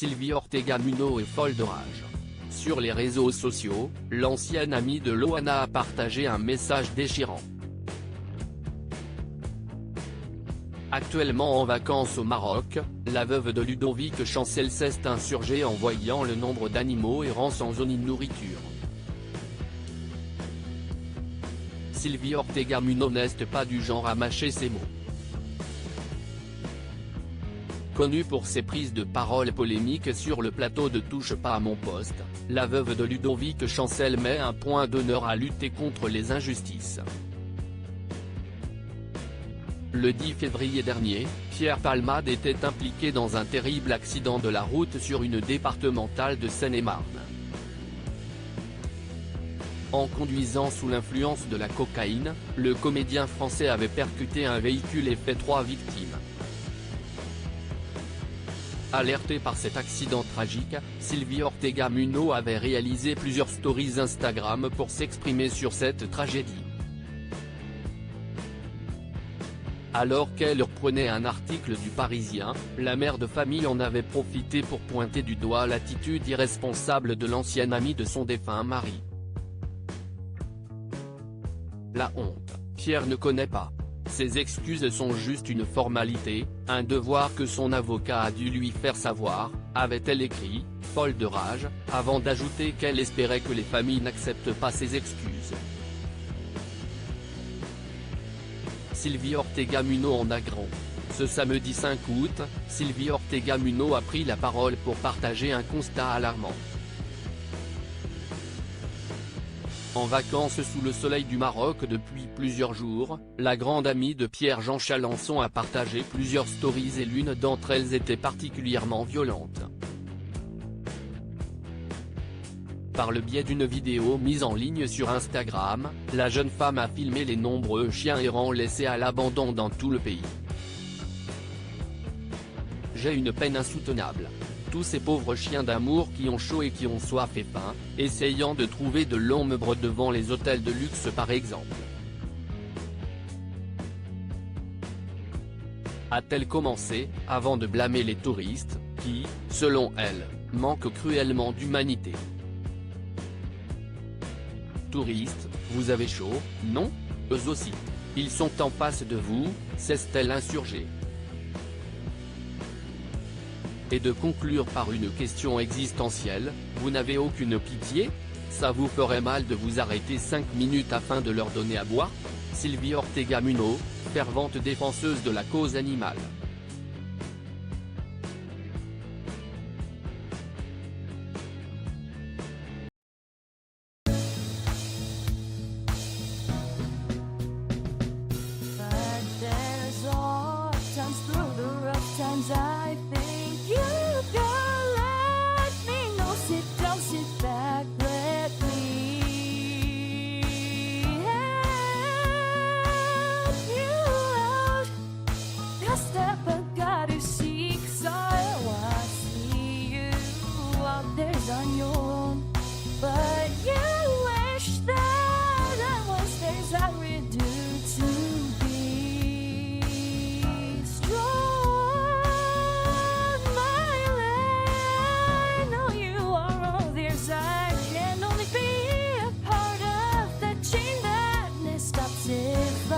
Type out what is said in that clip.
Sylvie Ortega Munoz est folle de rage. Sur les réseaux sociaux, l'ancienne amie de Loana a partagé un message déchirant. Actuellement en vacances au Maroc, la veuve de Ludovic Chancel s'est insurgée en voyant le nombre d'animaux errants sans zone de nourriture. Sylvie Ortega Munoz n'est pas du genre à mâcher ses mots. Connue pour ses prises de parole polémiques sur le plateau de Touche pas à mon poste, la veuve de Ludovic Chancel met un point d'honneur à lutter contre les injustices. Le 10 février dernier, Pierre Palmade était impliqué dans un terrible accident de la route sur une départementale de Seine-et-Marne. En conduisant sous l'influence de la cocaïne, le comédien français avait percuté un véhicule et fait 3 victimes. Alertée par cet accident tragique, Sylvie Ortega Munoz avait réalisé plusieurs stories Instagram pour s'exprimer sur cette tragédie. Alors qu'elle reprenait un article du Parisien, la mère de famille en avait profité pour pointer du doigt l'attitude irresponsable de l'ancienne amie de son défunt mari. La honte, Pierre ne connaît pas. Ses excuses sont juste une formalité, un devoir que son avocat a dû lui faire savoir, avait-elle écrit, folle de rage, avant d'ajouter qu'elle espérait que les familles n'acceptent pas ses excuses. Sylvie Ortega Munoz en a grand. Ce samedi 5 août, Sylvie Ortega Munoz a pris la parole pour partager un constat alarmant. En vacances sous le soleil du Maroc depuis plusieurs jours, la grande amie de Pierre-Jean Chalençon a partagé plusieurs stories et l'une d'entre elles était particulièrement violente. Par le biais d'une vidéo mise en ligne sur Instagram, la jeune femme a filmé les nombreux chiens errants laissés à l'abandon dans tout le pays. J'ai une peine insoutenable. Tous ces pauvres chiens d'amour qui ont chaud et qui ont soif et faim, essayant de trouver de l'ombre devant les hôtels de luxe par exemple. A-t-elle commencé, avant de blâmer les touristes, qui, selon elle, manquent cruellement d'humanité. Touristes, vous avez chaud, non? Eux aussi. Ils sont en face de vous, s'est-elle insurgée. Et de conclure par une question existentielle, vous n'avez aucune pitié? Ça vous ferait mal de vous arrêter 5 minutes afin de leur donner à boire? Sylvie Ortega Munoz, fervente défenseuse de la cause animale. I think you can let me know. Sit down, sit back, let me help you out. The step I gotta seek, so I see you out there's on your own. But you wish that I was theirs, I would do to be strong. If